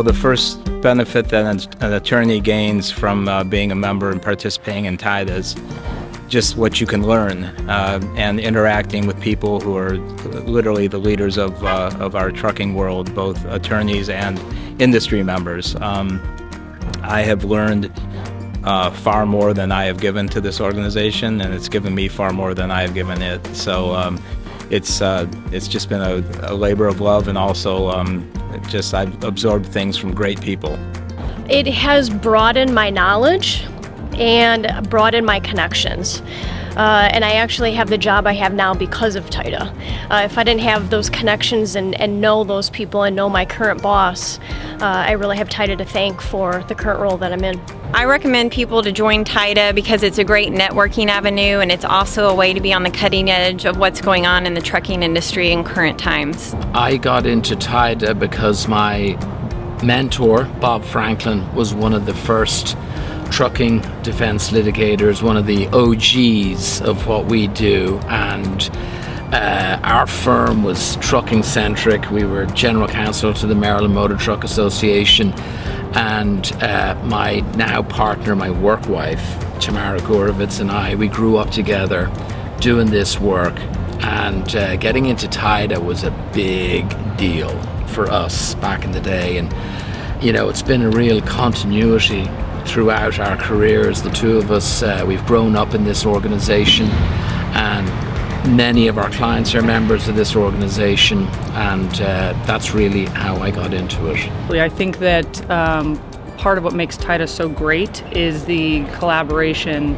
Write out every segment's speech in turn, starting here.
the first benefit that an attorney gains from being a member and participating in TIDA is just what you can learn and interacting with people who are literally the leaders of our trucking world, both attorneys and industry members. I have learned far more than I have given to this organization, and it's given me far more than I have given it. So it's just been a labor of love, and also I've absorbed things from great people. It has broadened my knowledge and broadened my connections. And I actually have the job I have now because of TIDA. If I didn't have those connections and know those people and know my current boss, I really have TIDA to thank for the current role that I'm in. I recommend people to join TIDA because it's a great networking avenue, and it's also a way to be on the cutting edge of what's going on in the trucking industry in current times. I got into TIDA because my mentor, Bob Franklin, was one of the first trucking defense litigators, one of the OGs of what we do, and our firm was trucking centric. We were general counsel to the Maryland Motor Truck Association, and my now partner, my work wife, Tamara Gorovitz, and I, we grew up together doing this work, and getting into TIDA was a big deal for us back in the day. And you know, it's been a real continuity throughout our careers. The two of us, we've grown up in this organization, and many of our clients are members of this organization, and that's really how I got into it. I think that part of what makes TIDA so great is the collaboration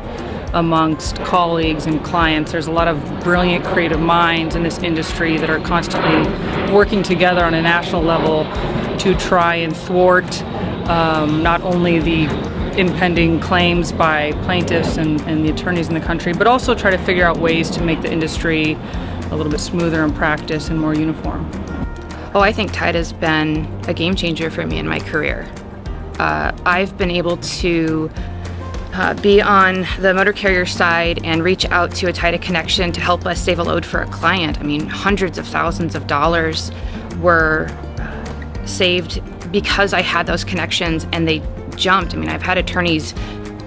amongst colleagues and clients. There's a lot of brilliant creative minds in this industry that are constantly working together on a national level to try and thwart not only the impending claims by plaintiffs and the attorneys in the country, but also try to figure out ways to make the industry a little bit smoother in practice and more uniform. Oh, I think TIDA's been a game changer for me in my career. I've been able to be on the motor carrier side and reach out to a TIDA connection to help us save a load for a client. I mean, hundreds of thousands of dollars were saved because I had those connections, and they jumped. I mean, I've had attorneys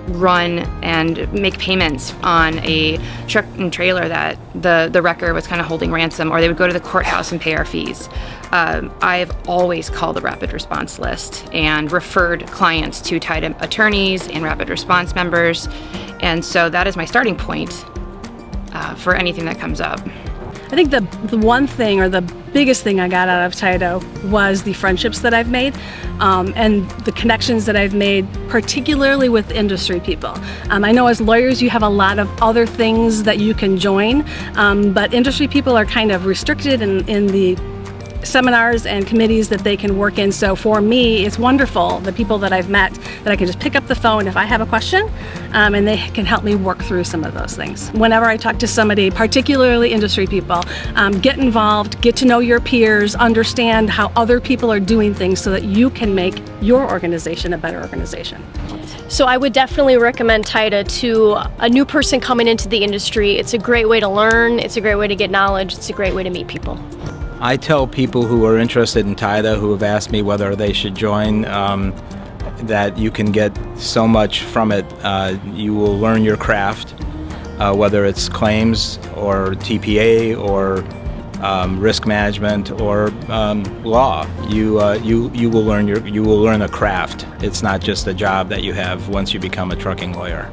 run and make payments on a truck and trailer that the wrecker was kind of holding ransom, or they would go to the courthouse and pay our fees. I've always called the rapid response list and referred clients to TIDA attorneys and rapid response members, and so that is my starting point for anything that comes up. I think the one thing, or the biggest thing I got out of TIDA, was the friendships that I've made and the connections that I've made, particularly with industry people. I know as lawyers you have a lot of other things that you can join, but industry people are kind of restricted in the seminars and committees that they can work in. So for me, it's wonderful, the people that I've met, that I can just pick up the phone if I have a question, and they can help me work through some of those things. Whenever I talk to somebody, particularly industry people, get involved, get to know your peers, understand how other people are doing things so that you can make your organization a better organization. So I would definitely recommend TIDA to a new person coming into the industry. It's a great way to learn, it's a great way to get knowledge, it's a great way to meet people. I tell people who are interested in TIDA, who have asked me whether they should join, that you can get so much from it. You will learn your craft, whether it's claims or TPA or risk management or law. You will learn a craft. It's not just a job that you have once you become a trucking lawyer.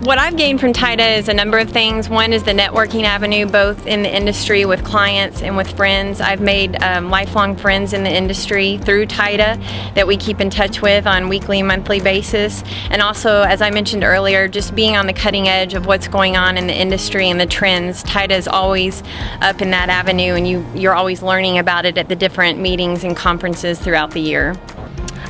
What I've gained from TIDA is a number of things. One is the networking avenue, both in the industry with clients and with friends. I've made lifelong friends in the industry through TIDA that we keep in touch with on weekly, monthly basis. And also, as I mentioned earlier, just being on the cutting edge of what's going on in the industry and the trends. TIDA is always up in that avenue, and you're always learning about it at the different meetings and conferences throughout the year.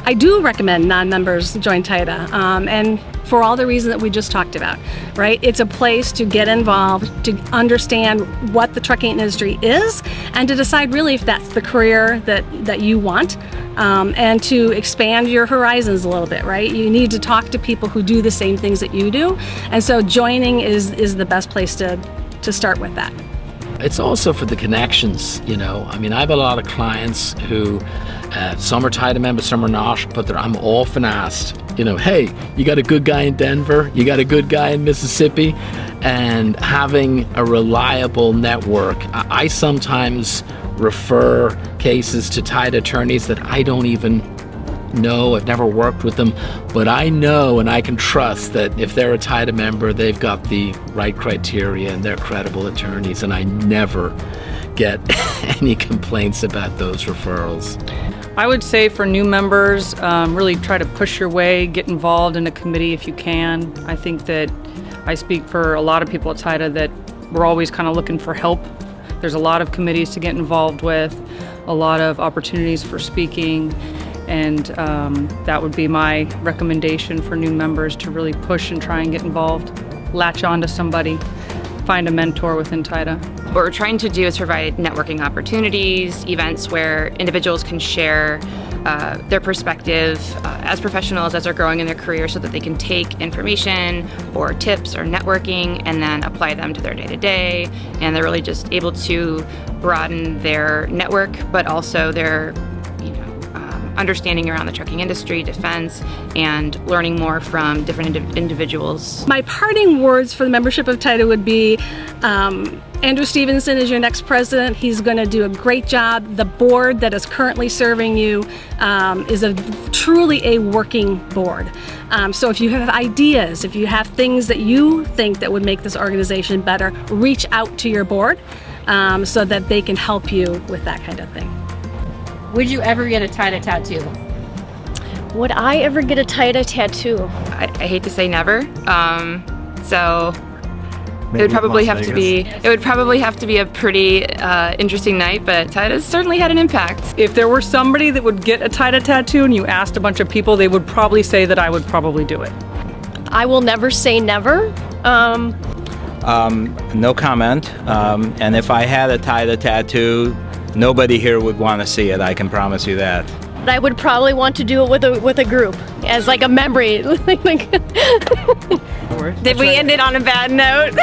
I do recommend non-members join TIDA, and for all the reasons that we just talked about, right? It's a place to get involved, to understand what the trucking industry is, and to decide really if that's the career that you want, and to expand your horizons a little bit, right? You need to talk to people who do the same things that you do, and so joining is the best place to start with that. it's also for the connections, you know. I mean, I have a lot of clients who, some are TIDA members, some are not, but I'm often asked, you know, hey, you got a good guy in Denver, you got a good guy in Mississippi, and having a reliable network. I sometimes refer cases to TIDA attorneys that I don't even know, I've never worked with them, but I know and I can trust that if they're a TIDA member, they've got the right criteria and they're credible attorneys, and I never get any complaints about those referrals. I would say for new members, really try to push your way, get involved in a committee if you can. I think that I speak for a lot of people at TIDA that we're always kind of looking for help. There's a lot of committees to get involved with, a lot of opportunities for speaking, and that would be my recommendation for new members, to really push and try and get involved, latch on to somebody, find a mentor within TIDA. What we're trying to do is provide networking opportunities, events where individuals can share their perspective as professionals as they're growing in their career, so that they can take information or tips or networking and then apply them to their day-to-day, and they're really just able to broaden their network, but also their understanding around the trucking industry, defense, and learning more from different individuals. My parting words for the membership of TIDA would be, Andrew Stevenson is your next president. He's going to do a great job. The board that is currently serving you is truly a working board. So if you have ideas, if you have things that you think that would make this organization better, reach out to your board so that they can help you with that kind of thing. Would you ever get a TIDA tattoo? Would I ever get a TIDA tattoo? I hate to say never. So it would probably have to be. It would probably have to be a pretty interesting night. But TIDA's certainly had an impact. If there were somebody that would get a TIDA tattoo and you asked a bunch of people, they would probably say that I would probably do it. I will never say never. No comment. And if I had a TIDA tattoo, nobody here would want to see it, I can promise you that. But I would probably want to do it with a group, as like a memory. Did we end it on a bad note?